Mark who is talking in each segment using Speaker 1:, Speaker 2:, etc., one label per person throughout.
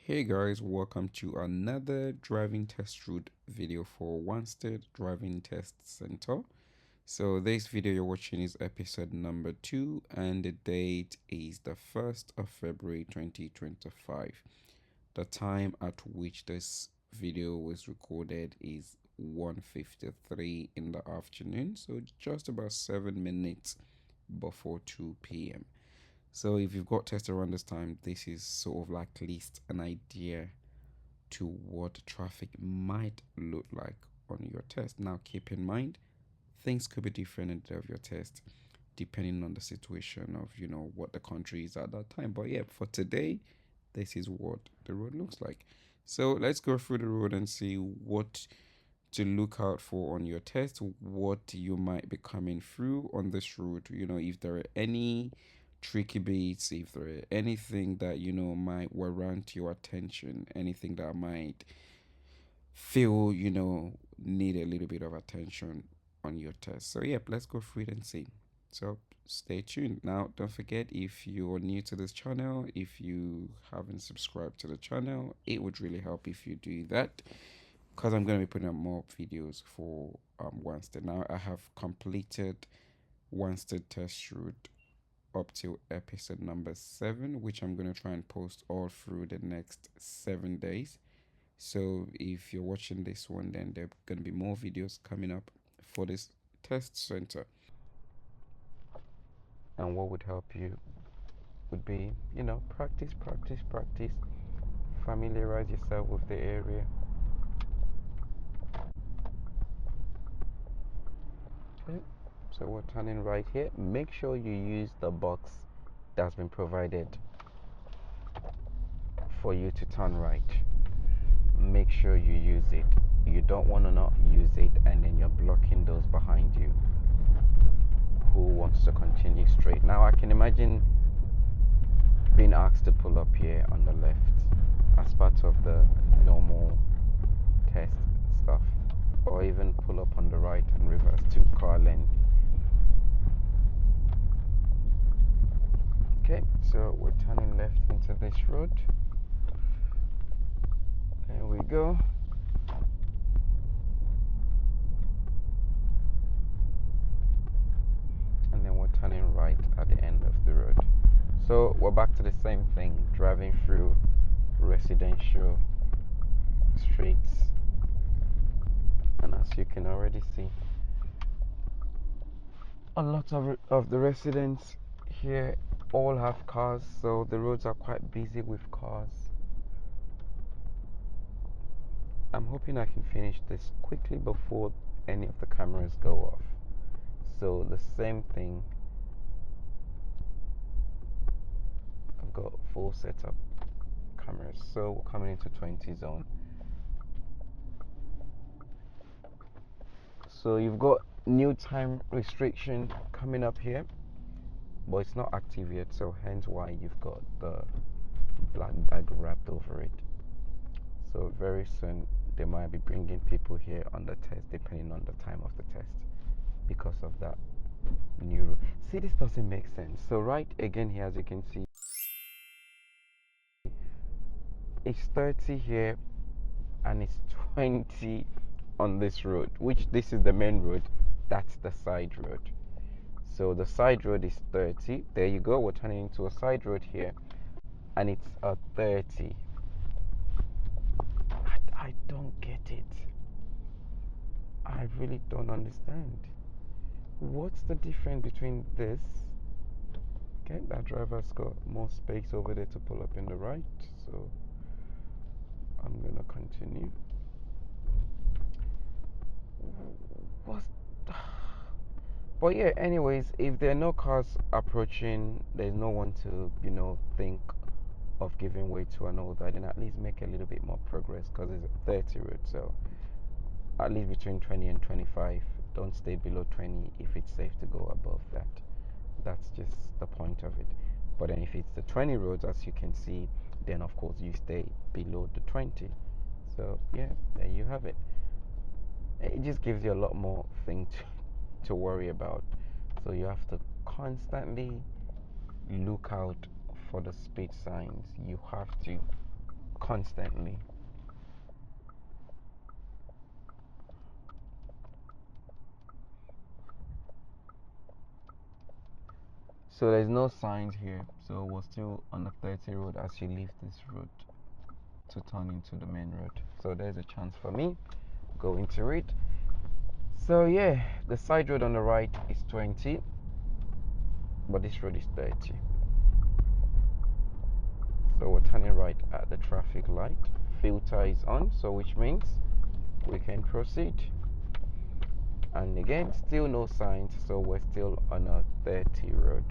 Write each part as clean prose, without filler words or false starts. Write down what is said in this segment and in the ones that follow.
Speaker 1: Hey guys, welcome to another driving test route video for Wanstead Driving Test Center. So this video you're watching is episode number 2 and the date is the 1st of February 2025. The time at which this video was recorded is 1:53 in the afternoon, so just about 7 minutes before 2 p.m. So if you've got tests around this time, this is sort of like at least an idea to what traffic might look like on your test. Now keep in mind, things could be different in the day of your test depending on the situation of what the country is at that time. But yeah, for today, this is what the road looks like. So let's go through the road and see what to look out for on your test, what you might be coming through on this route. If there are any tricky bits, if there are anything that might warrant your attention, anything that might feel need a little bit of attention on your test. So yep, let's go through it and see. So stay tuned. Now don't forget, if you're new to this channel, if you haven't subscribed to the channel, it would really help if you do that, because I'm going to be putting up more videos for Wanstead. Now I have completed Wanstead test route up to episode number 7, which I'm going to try and post all through the next 7 days. So if you're watching this one, then there are going to be more videos coming up for this test center. And what would help you would be, practice, familiarize yourself with the area. Okay. So we're turning right here. Make sure you use the box that's been provided for you to turn right. Make sure you use it. You don't want to not use it and then you're blocking those behind you who wants to continue straight. Now I can imagine being asked to pull up here on the left as part of the normal test stuff, or even pull up on the right and reverse to car length. Okay, so we're turning left into this road. There we go. And then we're turning right at the end of the road. So we're back to the same thing, driving through residential streets. And as you can already see, a lot of the residents here all have cars, so the roads are quite busy with cars. I'm hoping I can finish this quickly before any of the cameras go off. So the same thing, I've got full setup cameras. So we're coming into 20 zone. So you've got new time restriction coming up here, but it's not active yet, so hence why you've got the black bag wrapped over it. So very soon they might be bringing people here on the test depending on the time of the test, because of that new rule. See, this doesn't make sense. So right again here, as you can see, it's 30 here and it's 20 on this road, which this is the main road, that's the side road. So the side road is 30. There you go, we're turning into a side road here and it's a 30. I don't get it. I really don't understand. What's the difference between this? Okay, that driver's got more space over there to pull up in the right, so I'm gonna continue. But yeah, anyways, if there are no cars approaching, there's no one to think of giving way to and all that, then at least make a little bit more progress, because it's a 30 road. So at least between 20 and 25, don't stay below 20 if it's safe to go above that. That's just the point of it. But then if it's the 20 roads, as you can see, then of course you stay below the 20. So yeah, there you have it. It just gives you a lot more thing to worry about. So you have to constantly look out for the speed signs. You have to constantly. So there's no signs here, so we're still on the 30 road as you leave this road to turn into the main road. So there's a chance for me go into it. So yeah, the side road on the right is 20, but this road is 30. So we're turning right at the traffic light. Filter is on, so which means we can proceed. And again, still no signs, so we're still on a 30 road.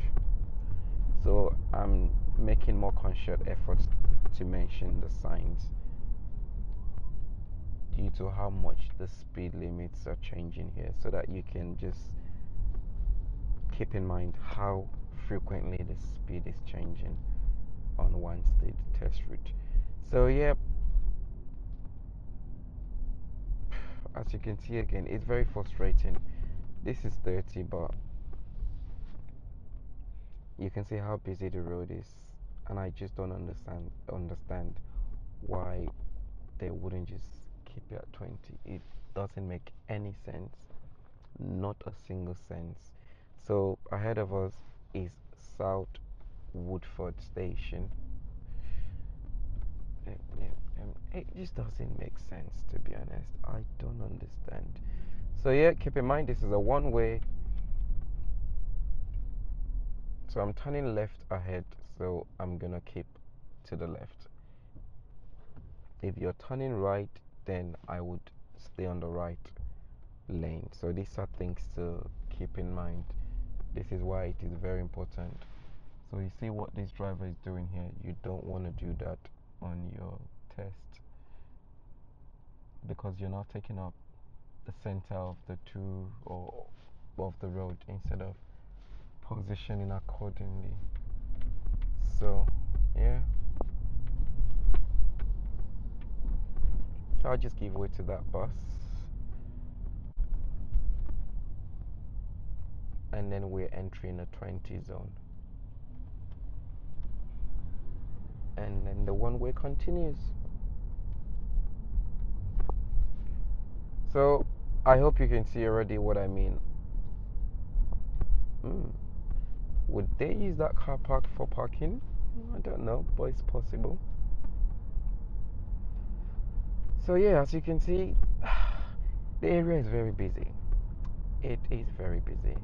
Speaker 1: So I'm making more conscious efforts to mention the signs due to how much the speed limits are changing here, so that you can just keep in mind how frequently the speed is changing on Wanstead test route. So yeah, as you can see again, it's very frustrating. This is 30, but you can see how busy the road is, and I just don't understand why they wouldn't just keep it at 20. It doesn't make any sense, not a single sense. So ahead of us is South Woodford Station. It just doesn't make sense, to be honest. I don't understand. So yeah, keep in mind this is a one-way. So I'm turning left ahead, so I'm gonna keep to the left. If you're turning right, then I would stay on the right lane. So these are things to keep in mind. This is why it is very important. So you see what this driver is doing here. You don't want to do that on your test, because you're not taking up the center of the two or of the road instead of positioning accordingly. So yeah, so I'll just give way to that bus, and then we're entering a 20 zone, and then the one way continues. So I hope you can see already what I mean. Would they use that car park for parking? I don't know, but it's possible. So yeah, as you can see, the area is very busy. It is very busy.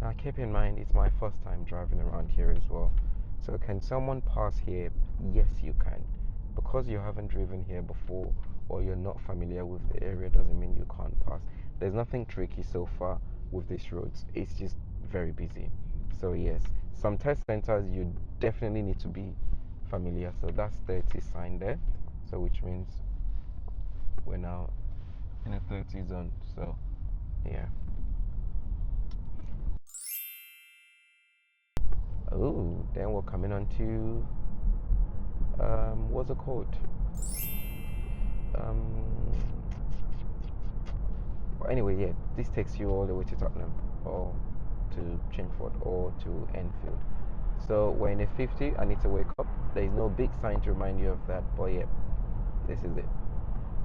Speaker 1: Now keep in mind, it's my first time driving around here as well. So can someone pass here? Yes, you can. Because you haven't driven here before, or you're not familiar with the area, doesn't mean you can't pass. There's nothing tricky so far with these roads. It's just very busy. So yes, some test centers you definitely need to be familiar. So that's 30 sign there. So which means we're now in a 30 zone. So yeah. Oh, then we're coming on to what's it called? Um, anyway, yeah, this takes you all the way to Tottenham or to Chingford or to Enfield. So we're in a 50. I need to wake up. There is no big sign to remind you of that, but yeah, this is it.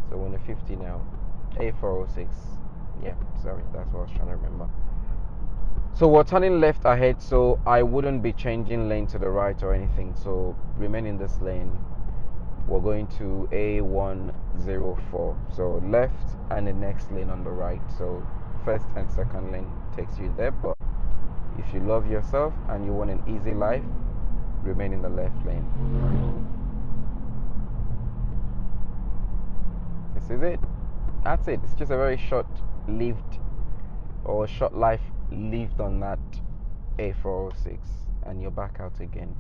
Speaker 1: So we're in a 50 now. A406. Yeah, sorry, that's what I was trying to remember. So we're turning left ahead, so I wouldn't be changing lane to the right or anything. So remain in this lane. We're going to A104. So left and the next lane on the right. So first and second lane takes you there. But if you love yourself and you want an easy life, remain in the left lane. This is it. That's it. It's just a very short lived or short life lived on that A406, and you're back out again.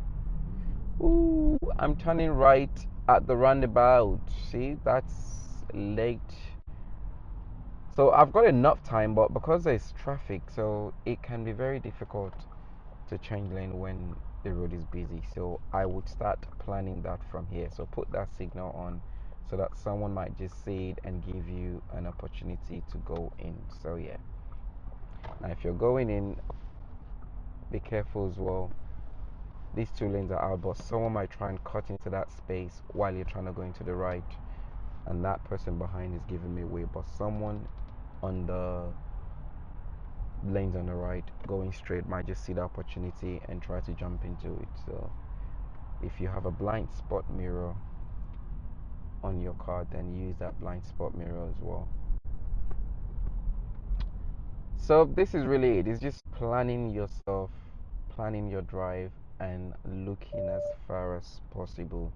Speaker 1: Ooh, I'm turning right at the roundabout. See, that's late. So I've got enough time, but because there's traffic, so it can be very difficult to change lane when the road is busy. So I would start planning that from here. So put that signal on so that someone might just see it and give you an opportunity to go in. So yeah. Now if you're going in, be careful as well. these two lanes are out, but someone might try and cut into that space while you're trying to go into the right, and that person behind is giving me way, but someone on the lanes on the right going straight might just see the opportunity and try to jump into it. So if you have a blind spot mirror on your car, then use that blind spot mirror as well. So this is really it. It's just planning yourself, planning your drive, and looking as far as possible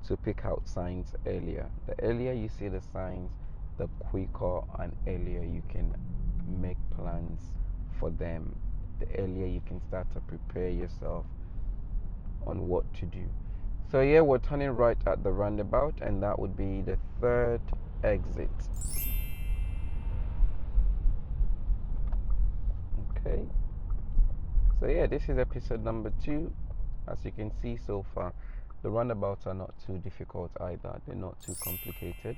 Speaker 1: to pick out signs earlier. The earlier you see the signs, the quicker and earlier you can make plans for them. The earlier you can start to prepare yourself on what to do. So yeah, we're turning right at the roundabout, and that would be the third exit. Okay. So yeah, this is episode number 2. As you can see so far, the roundabouts are not too difficult either. They're not too complicated.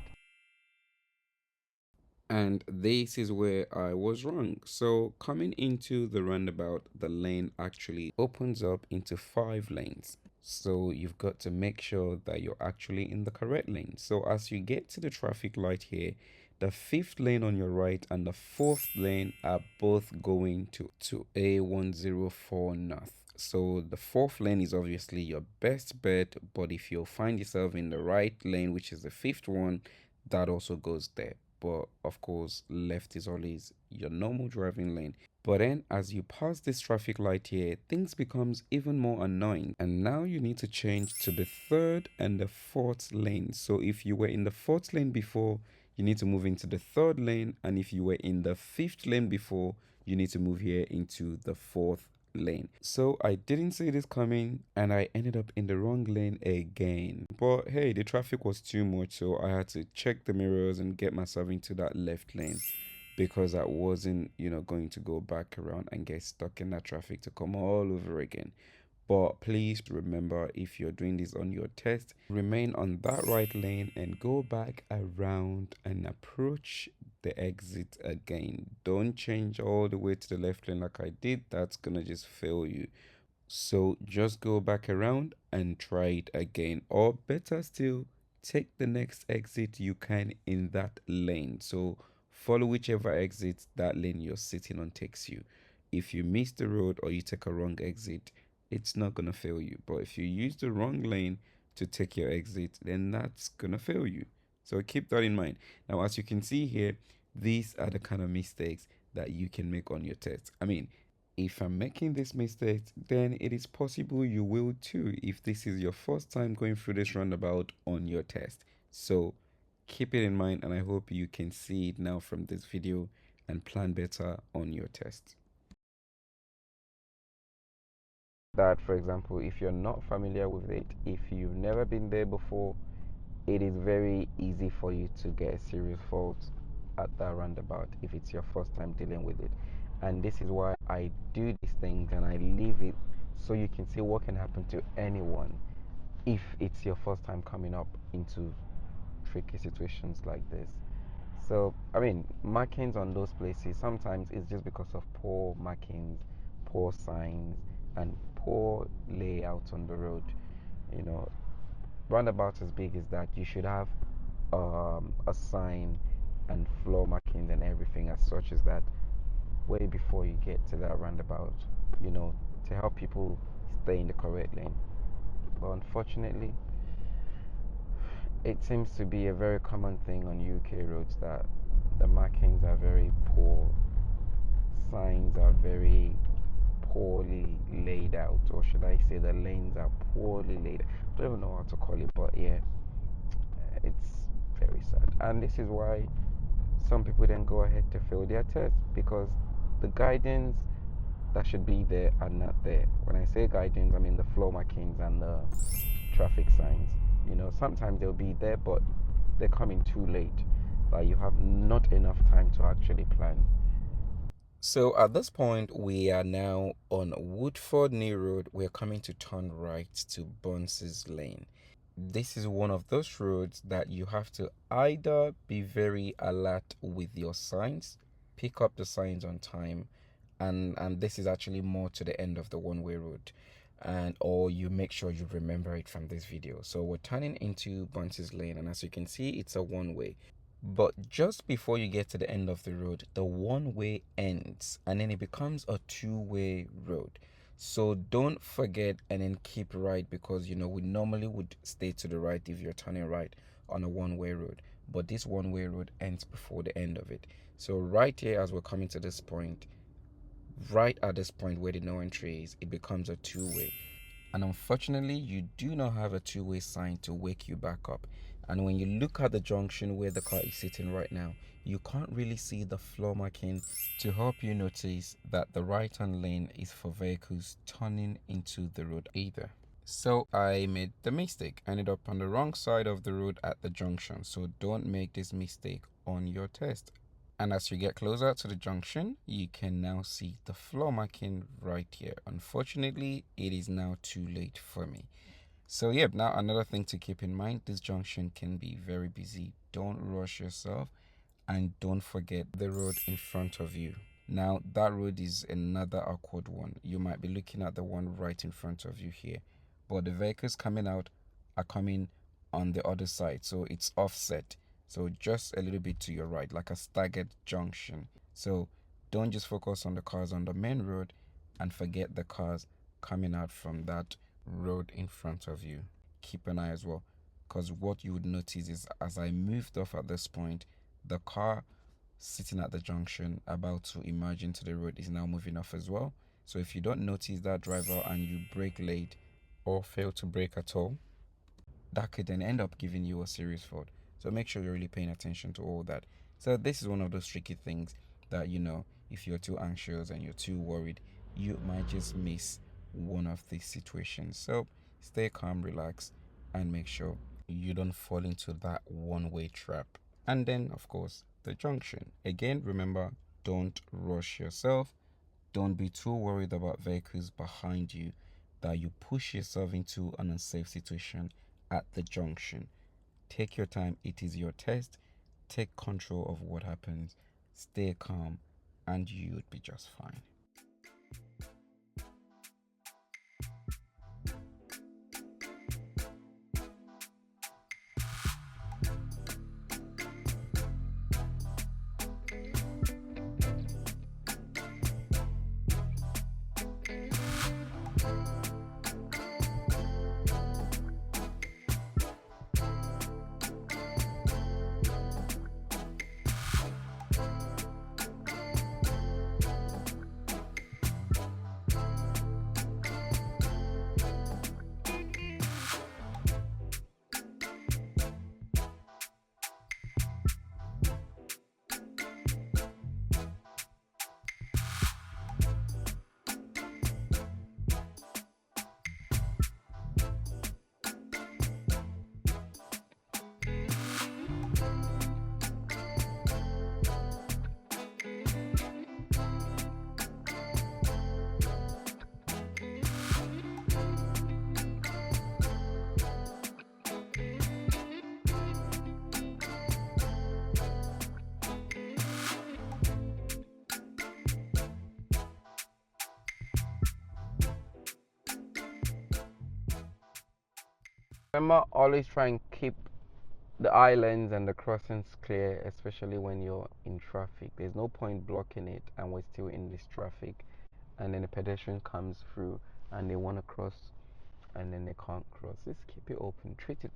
Speaker 1: And this is where I was wrong. So coming into the roundabout, the lane actually opens up into 5 lanes. So you've got to make sure that you're actually in the correct lane. So as you get to the traffic light here, the 5th lane on your right and the 4th lane are both going to A104 north. So the 4th lane is obviously your best bet, but if you find yourself in the right lane, which is the 5th one, that also goes there. But of course, left is always your normal driving lane. But then as you pass this traffic light here, things becomes even more annoying, and now you need to change to the 3rd and the 4th lane. So if you were in the 4th lane before, you need to move into the 3rd lane, and if you were in the 5th lane before, you need to move here into the 4th lane. So I didn't see this coming, and I ended up in the wrong lane again. But hey, the traffic was too much, so I had to check the mirrors and get myself into that left lane, because I wasn't, going to go back around and get stuck in that traffic to come all over again. But please remember, if you're doing this on your test, remain on that right lane and go back around and approach the exit again. Don't change all the way to the left lane like I did. That's gonna just fail you. So just go back around and try it again. Or better still, take the next exit you can in that lane. So follow whichever exit that lane you're sitting on takes you. If you miss the road or you take a wrong exit, it's not gonna fail you. But if you use the wrong lane to take your exit, then that's gonna fail you. So keep that in mind. Now, as you can see here, these are the kind of mistakes that you can make on your test. I mean, if I'm making this mistake, then it is possible you will too if this is your first time going through this roundabout on your test. So keep it in mind, and I hope you can see it now from this video and plan better on your test. That, for example, if you're not familiar with it, if you've never been there before, it is very easy for you to get a serious fault at that roundabout if it's your first time dealing with it. And this is why I do these things and I leave it so you can see what can happen to anyone if it's your first time coming up into tricky situations like this. So, I mean, markings on those places sometimes it's just because of poor markings, poor signs, and poor layout on the road. You know, roundabout as big as that, you should have a sign and floor markings and everything as such as that way before you get to that roundabout, to help people stay in the correct lane. But unfortunately, it seems to be a very common thing on UK roads that the markings are very poor, signs are very poorly laid out, or should I say the lanes are poorly laid. I don't even know how to call it, but yeah, it's very sad. And this is why some people then go ahead to fail their test, because the guidance that should be there are not there. When I say guidance, I mean the floor markings and the traffic signs. Sometimes they'll be there, but they're coming too late. Like, you have not enough time to actually plan. So at this point, we are now on Woodford New Road. We're coming to turn right to Bunce's Lane. This is one of those roads that you have to either be very alert with your signs, pick up the signs on time, and this is actually more to the end of the one-way road. and or you make sure you remember it from this video. So we're turning into Bunce's Lane, and as you can see, it's a one-way. But just before you get to the end of the road, the one-way ends and then it becomes a two-way road. So don't forget and then keep right, because we normally would stay to the right if you're turning right on a one-way road, but this one-way road ends before the end of it. So right here, as we're coming to this point, right at this point where the no entry is, it becomes a two-way. And unfortunately, you do not have a two-way sign to wake you back up. And when you look at the junction where the car is sitting right now, you can't really see the floor marking to help you notice that the right-hand lane is for vehicles turning into the road either. So I made the mistake. I ended up on the wrong side of the road at the junction. So don't make this mistake on your test. And as you get closer to the junction, you can now see the floor marking right here. Unfortunately, it is now too late for me. So yeah, now another thing to keep in mind, this junction can be very busy. Don't rush yourself, and don't forget the road in front of you. Now that road is another awkward one. You might be looking at the one right in front of you here, but the vehicles coming out are coming on the other side, so it's offset. So just a little bit to your right, like a staggered junction. So don't just focus on the cars on the main road and forget the cars coming out from that road in front of you. Keep an eye as well, because what you would notice is as I moved off at this point, the car sitting at the junction about to emerge into the road is now moving off as well. So if you don't notice that driver and you brake late or fail to brake at all, that could then end up giving you a serious fault. So make sure you're really paying attention to all that. So this is one of those tricky things that, if you're too anxious and you're too worried, you might just miss one of these situations. So stay calm, relax, and make sure you don't fall into that one-way trap. And then, of course, the junction. Again, remember, don't rush yourself. Don't be too worried about vehicles behind you that you push yourself into an unsafe situation at the junction. Take your time. It is your test. Take control of what happens. Stay calm, and you would be just fine. Remember, always try and keep the islands and the crossings clear, especially when you're in traffic. There's no point blocking it and we're still in this traffic, and then a pedestrian comes through and they want to cross and then they can't cross. Just keep it open. Treat it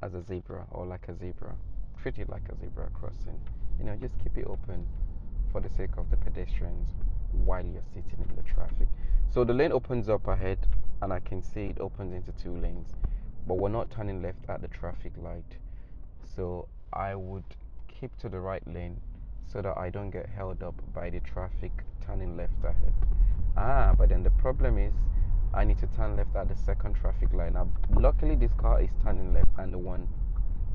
Speaker 1: as a zebra or like a zebra. Treat it like a zebra crossing. Just keep it open for the sake of the pedestrians while you're sitting in the traffic. So the lane opens up ahead, and I can see it opens into two lanes, but we're not turning left at the traffic light. So I would keep to the right lane so that I don't get held up by the traffic turning left ahead. But then the problem is I need to turn left at the second traffic light. Now, luckily this car is turning left and the one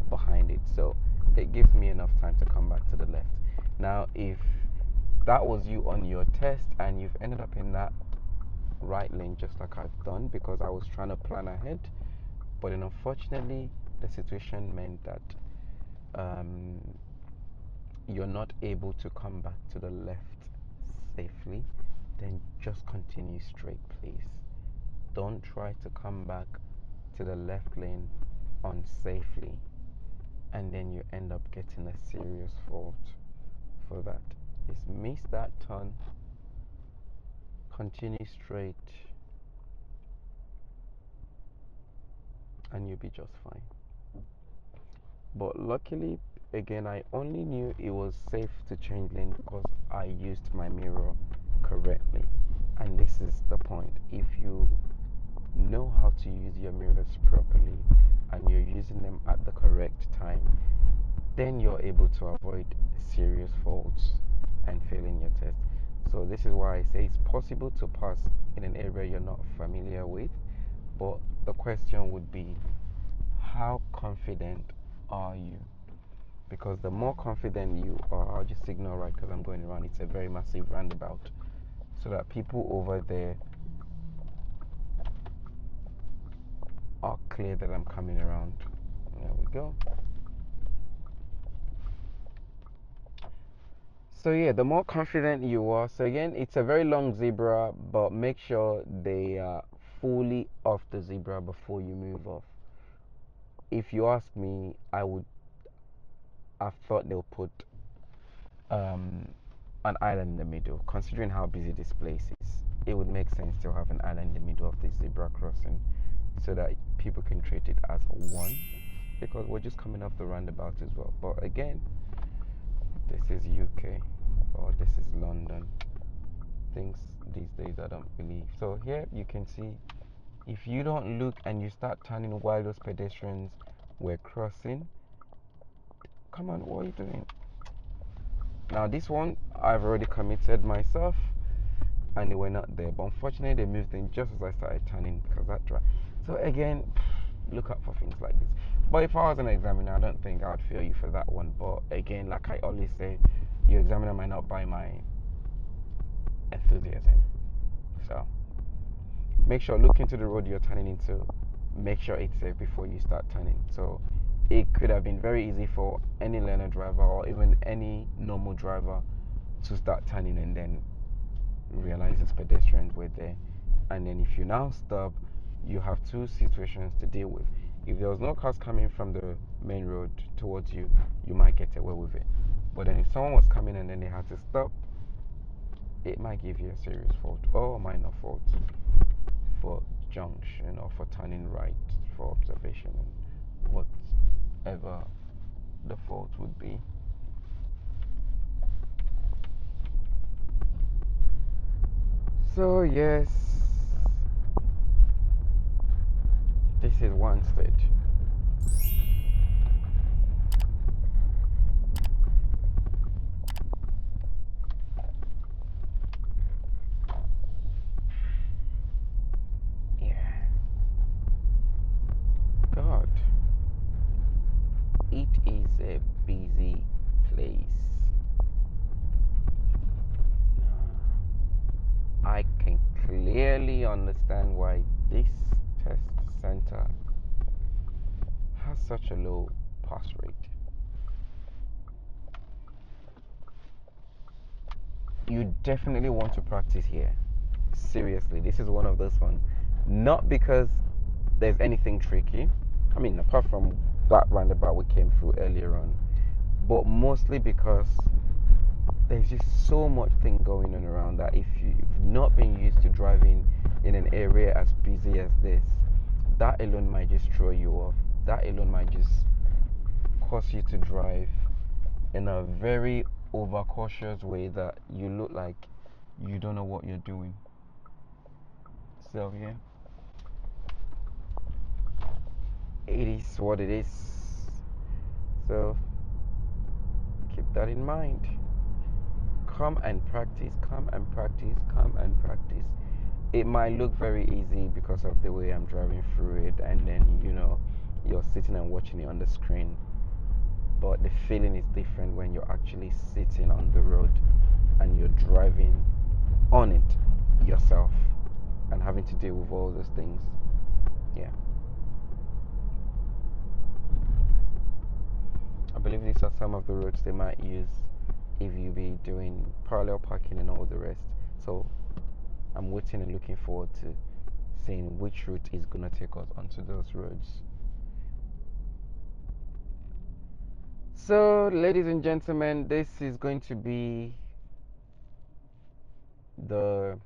Speaker 1: behind it, so it gives me enough time to come back to the left. Now, if that was you on your test and you've ended up in that right lane just like I've done, because I was trying to plan ahead, but then unfortunately the situation meant that you're not able to come back to the left safely, then just continue straight, please. don't try to come back to the left lane unsafely, and then you end up getting a serious fault for that. Just miss that turn, continue straight, and you'll be just fine. But luckily, again, I only knew it was safe to change lane because I used my mirror correctly. And this is the point. If you know how to use your mirrors properly and you're using them at the correct time, then you're able to avoid serious faults and failing your test. So this is why I say it's possible to pass in an area you're not familiar with, but the question would be, how confident are you? Because the more confident you are, I'll just signal right because I'm going around. It's a very massive roundabout, so that people over there are clear that I'm coming around. There we go. So yeah, the more confident you are. So again, it's a very long zebra, but make sure they are fully off the zebra before you move off. If you ask me, I thought they'll put an island in the middle. Considering how busy this place is, it would make sense to have an island in the middle of this zebra crossing, so that people can treat it as one, because we're just coming off the roundabout as well. But again, this is UK or this is London. Things these days I don't believe. So here you can see, if you don't look and you start turning while those pedestrians were crossing, come on, what are you doing? Now this one I've already committed myself and they were not there, but unfortunately they moved in just as I started turning because that drive. So again, look out for things like this. But if I was an examiner, I don't think I would fail you for that one. But again, like I always say, your examiner might not buy my enthusiasm. So make sure, look into the road you're turning into, make sure it's safe before you start turning. So it could have been very easy for any learner driver or even any normal driver to start turning and then realize the pedestrians were there. And then if you now stop, you have two situations to deal with. If there was no cars coming from the main road towards you, you might get away with it. But then if someone was coming and then they had to stop, it might give you a serious fault or minor fault for junction or for turning right for observation and whatever the fault would be. So yes, this is Wanstead. God, it is a busy place. I can clearly understand why this test center has such a low pass rate. You definitely want to practice here. Seriously, this is one of those ones. Not because there's anything tricky, I mean, apart from that roundabout we came through earlier on, but mostly because there's just so much thing going on around that if you've not been used to driving in an area as busy as this, that alone might just throw you off. That alone might just cause you to drive in a very overcautious way that you look like you don't know what you're doing. So yeah, it is what it is. So keep that in mind. Come and practice, come and practice, come and practice. It might look very easy because of the way I'm driving through it, and then you're sitting and watching it on the screen, but the feeling is different when you're actually sitting on the road and you're driving on it yourself and having to deal with all those things. Yeah, I believe these are some of the roads they might use if you be doing parallel parking and all the rest. So I'm waiting and looking forward to seeing which route is gonna take us onto those roads. So, ladies and gentlemen, this is going to be the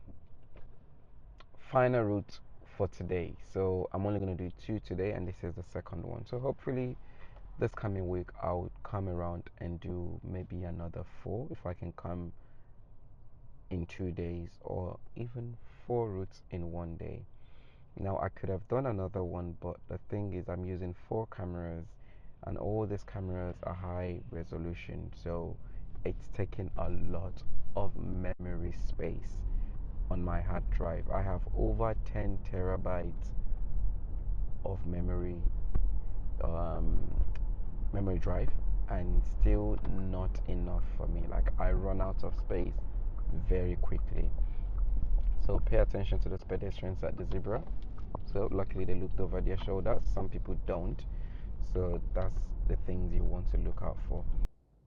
Speaker 1: final route for today. So I'm only going to do 2 today, and this is the second one. So hopefully this coming week I'll come around and do maybe another 4 if I can come in 2 days, or even 4 routes in 1 day. Now I could have done another one, but the thing is I'm using 4 cameras, and all these cameras are high resolution, so it's taking a lot of memory space on my hard drive. I have over 10 terabytes of um, memory drive, and still not enough for me. Like, I run out of space very quickly. So pay attention to those pedestrians at the zebra. So luckily they looked over their shoulders. Some people don't. So that's the things you want to look out for.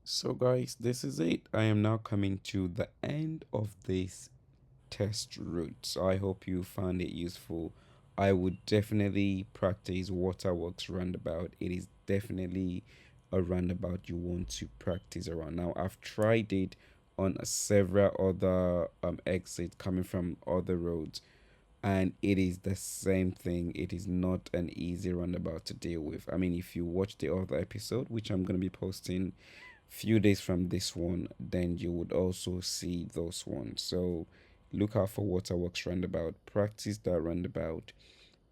Speaker 1: So guys, this is it. I am now coming to the end of this test route. So I hope you found it useful. I would definitely practice Waterworks roundabout. It is definitely a roundabout you want to practice around. Now I've tried it on several other exits coming from other roads, and it is the same thing. It is not an easy roundabout to deal with. I mean, if you watch the other episode, which I'm going to be posting few days from this one, then you would also see those ones. So look out for Waterworks roundabout, practice that roundabout,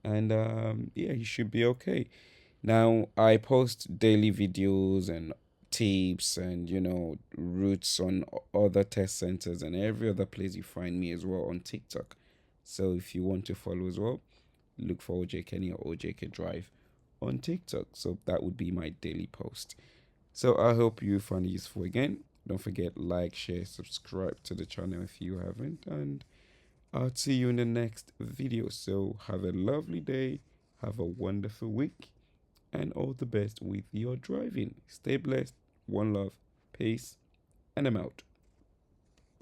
Speaker 1: and yeah, you should be okay. Now I post daily videos and tips and routes on other test centers and every other place you find me as well on TikTok. So if you want to follow as well, look for OJKENNY or OJK Drive on TikTok. So that would be my daily post. So I hope you found it useful again. Don't forget, like, share, subscribe to the channel if you haven't, and I'll see you in the next video. So have a lovely day, have a wonderful week, and all the best with your driving. Stay blessed, one love, peace, and I'm out.